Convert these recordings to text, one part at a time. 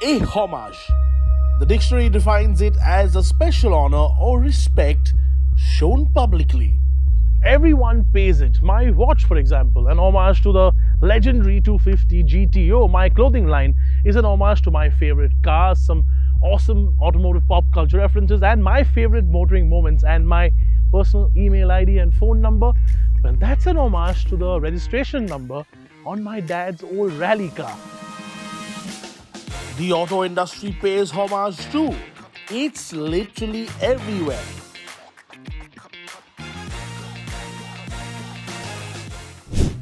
A homage. The dictionary defines it as a special honor or respect shown publicly. Everyone pays it. My watch, for example, an homage to the legendary 250 GTO. My clothing line is an homage to my favorite cars, some awesome automotive pop culture references, and my favorite motoring moments, and my personal email ID and phone number. Well, that's an homage to the registration number on my dad's old rally car. The auto industry pays homage too. It's literally everywhere.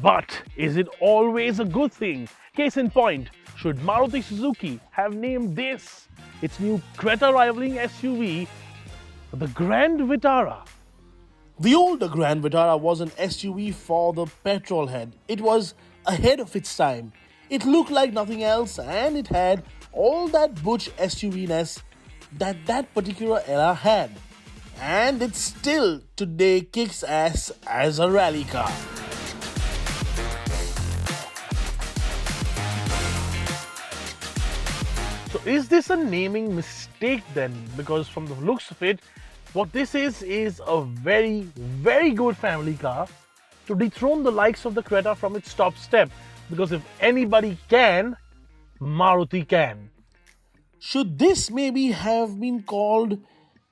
But is it always a good thing? Case in point, should Maruti Suzuki have named this, its new Creta rivaling SUV, the Grand Vitara? The older Grand Vitara was an SUV for the petrol head. It was ahead of its time. It looked like nothing else, and it had all that butch SUV-ness that particular era had. And it still today kicks ass as a rally car. So is this a naming mistake then? Because from the looks of it, what this is a very, very good family car to dethrone the likes of the Creta from its top step. Because if anybody can, Maruti can. Should this maybe have been called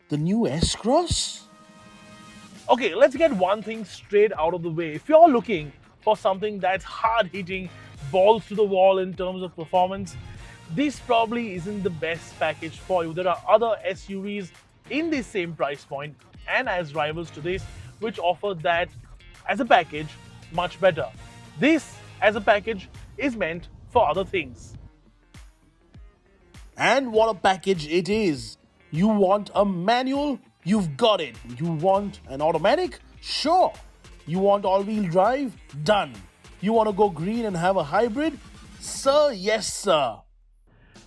the new S-Cross? Okay, let's get one thing straight out of the way. If you're looking for something that's hard-hitting, balls to the wall in terms of performance, this probably isn't the best package for you. There are other SUVs in the same price point and as rivals to this, which offer that as a package much better. This as a package is meant for other things. And what a package it is. You want a manual? You've got it. You want an automatic? Sure. You want all-wheel drive? Done. You want to go green and have a hybrid? Sir, yes sir.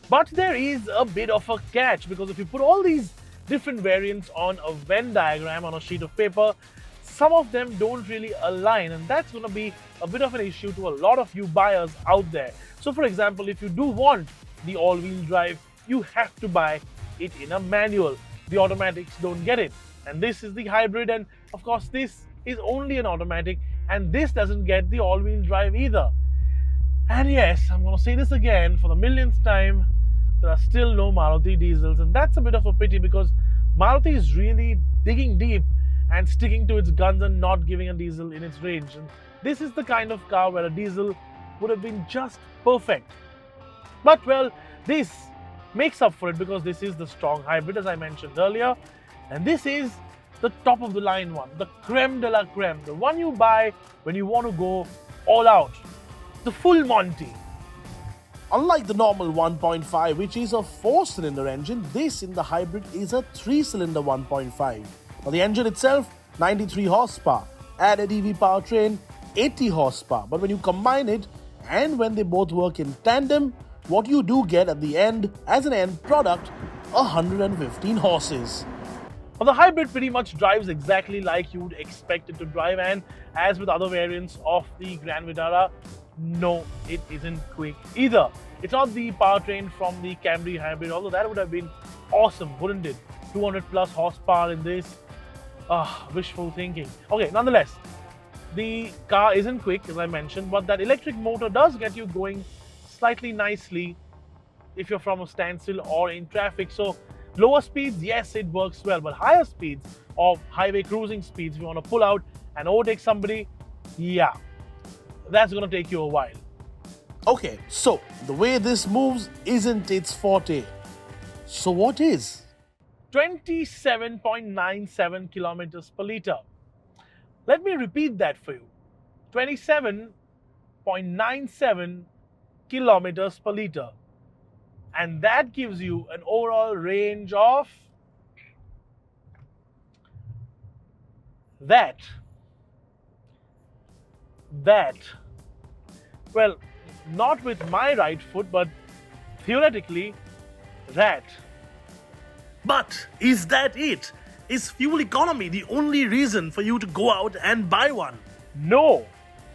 But there is a bit of a catch, because if you put all these different variants on a Venn diagram on a sheet of paper, some of them don't really align, and that's going to be a bit of an issue to a lot of you buyers out there. So for example, if you do want the all-wheel drive, you have to buy it in a manual. The automatics don't get it, and this is the hybrid, and of course this is only an automatic, and this doesn't get the all-wheel drive either. And yes, I'm going to say this again for the millionth time, there are still no Maruti diesels, and that's a bit of a pity, because Maruti is really digging deep and sticking to its guns and not giving a diesel in its range. And this is the kind of car where a diesel would have been just perfect. But well, this makes up for it, because this is the strong hybrid, as I mentioned earlier, and this is the top of the line one, the creme de la creme, the one you buy when you want to go all out, the full Monty. Unlike the normal 1.5, which is a 4-cylinder engine, this in the hybrid is a 3-cylinder 1.5. Now the engine itself, 93 horsepower, added EV powertrain, 80 horsepower. But when you combine it, and when they both work in tandem, what you do get at the end, as an end product, 115 horses. Well, the hybrid pretty much drives exactly like you would expect it to drive, and as with other variants of the Grand Vitara, no, it isn't quick either. It's not the powertrain from the Camry hybrid, although that would have been awesome, wouldn't it? 200 plus horsepower in this. Wishful thinking. Okay, nonetheless, the car isn't quick, as I mentioned, but that electric motor does get you going slightly nicely if you're from a standstill or in traffic. So lower speeds, yes, it works well, but higher speeds or highway cruising speeds, if you want to pull out and overtake somebody, yeah, that's going to take you a while. Okay, so the way this moves isn't its forte. So what is? 27.97 kilometers per liter. Let me repeat that for you. 27.97 kilometers per liter. And that gives you an overall range of that. Well, not with my right foot, but theoretically, that. But is that it? Is fuel economy the only reason for you to go out and buy one? No.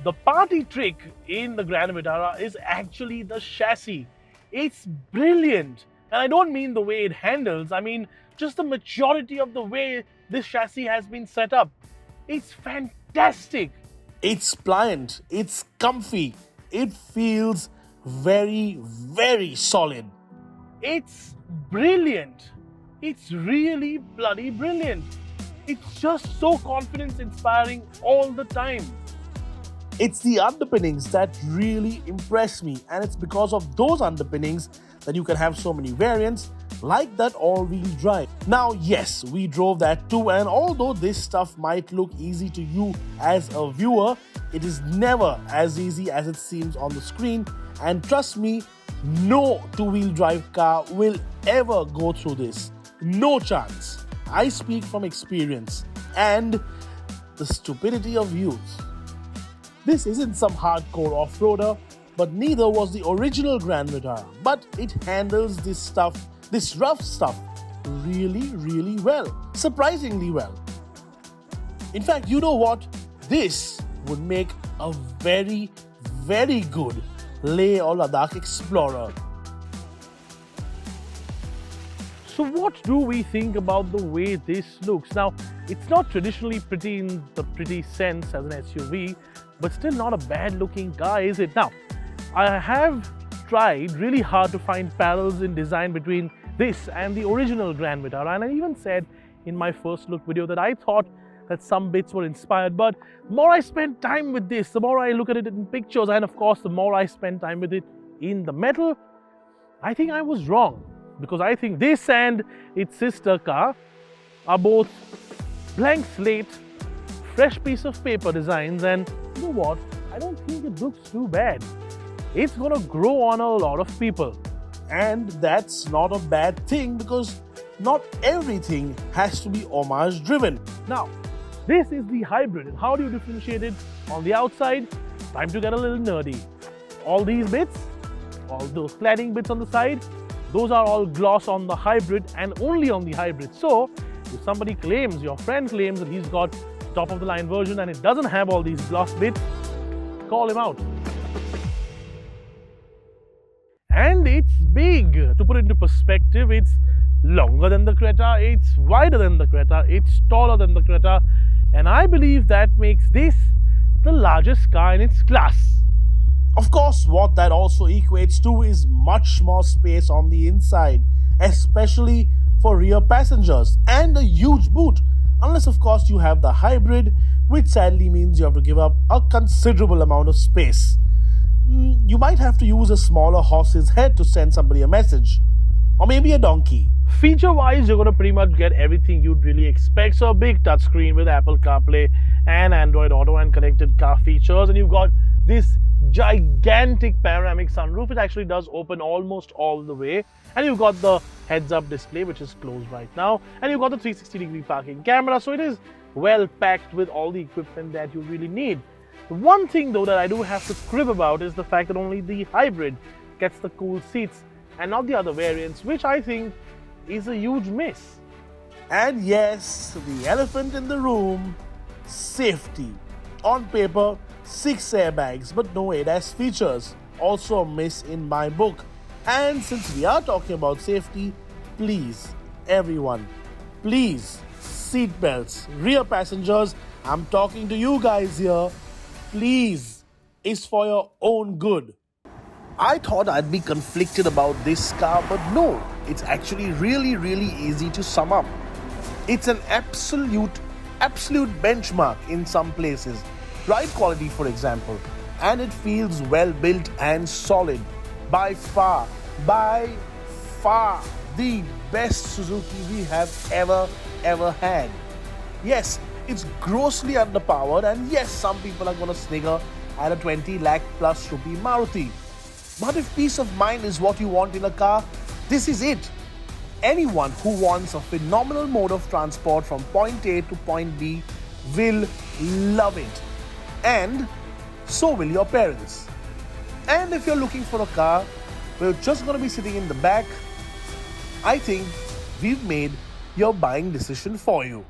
The party trick in the Grand Vitara is actually the chassis. It's brilliant. And I don't mean the way it handles, I mean just the maturity of the way this chassis has been set up. It's fantastic. It's pliant, it's comfy, it feels very, very solid. It's brilliant. It's really bloody brilliant. It's just so confidence inspiring all the time. It's the underpinnings that really impress me, and it's because of those underpinnings that you can have so many variants like that all-wheel drive. Now, yes, we drove that too, and although this stuff might look easy to you as a viewer, it is never as easy as it seems on the screen. And trust me, no two-wheel drive car will ever go through this. No chance. I speak from experience and the stupidity of youth. This isn't some hardcore off-roader, but neither was the original Grand Vitara. But it handles this stuff, this rough stuff, really, really well. Surprisingly well. In fact, you know what? This would make a very, very good Leh or Ladakh explorer. So what do we think about the way this looks? Now, it's not traditionally pretty in the pretty sense as an SUV, but still not a bad looking car, is it? Now, I have tried really hard to find parallels in design between this and the original Grand Vitara, and I even said in my first look video that I thought that some bits were inspired, but the more I spend time with this, the more I look at it in pictures, and of course the more I spend time with it in the metal, I think I was wrong. Because I think this and its sister car are both blank slate, fresh piece of paper designs, and you know what? I don't think it looks too bad. It's gonna grow on a lot of people. And that's not a bad thing, because not everything has to be homage driven. Now, this is the hybrid, and how do you differentiate it on the outside? Time to get a little nerdy. All these bits, all those cladding bits on the side, those are all gloss on the hybrid and only on the hybrid. So, if somebody claims, your friend claims that he's got top of the line version and it doesn't have all these gloss bits, call him out. And it's big. To put it into perspective, it's longer than the Creta, it's wider than the Creta, it's taller than the Creta, and I believe that makes this the largest car in its class. Of course, what that also equates to is much more space on the inside, especially for rear passengers, and a huge boot, unless of course you have the hybrid, which sadly means you have to give up a considerable amount of space. You might have to use a smaller horse's head to send somebody a message, or maybe a donkey. Feature-wise, you're going to pretty much get everything you'd really expect. So a big touchscreen with Apple CarPlay and Android Auto and connected car features, and you've got this gigantic panoramic sunroof. It actually does open almost all the way, and you've got the heads-up display, which is closed right now, and you've got the 360-degree parking camera, so it is well packed with all the equipment that you really need. The one thing though that I do have to crib about is the fact that only the hybrid gets the cool seats and not the other variants, which I think is a huge miss. And yes, the elephant in the room, safety. On paper, 6 airbags, but no ADAS features. Also a miss in my book. And since we are talking about safety, please, everyone, please, seatbelts, rear passengers, I'm talking to you guys here, please, it's for your own good. I thought I'd be conflicted about this car, but no, it's actually really, really easy to sum up. It's an absolute benchmark in some places. Ride quality, for example, and it feels well built and solid. By far, the best Suzuki we have ever had. Yes, it's grossly underpowered, and yes, some people are gonna snigger at a 20 lakh plus rupee Maruti. But if peace of mind is what you want in a car, this is it. Anyone who wants a phenomenal mode of transport from point A to point B will love it. And so will your parents. And if you're looking for a car, we're just going to be sitting in the back, I think we've made your buying decision for you.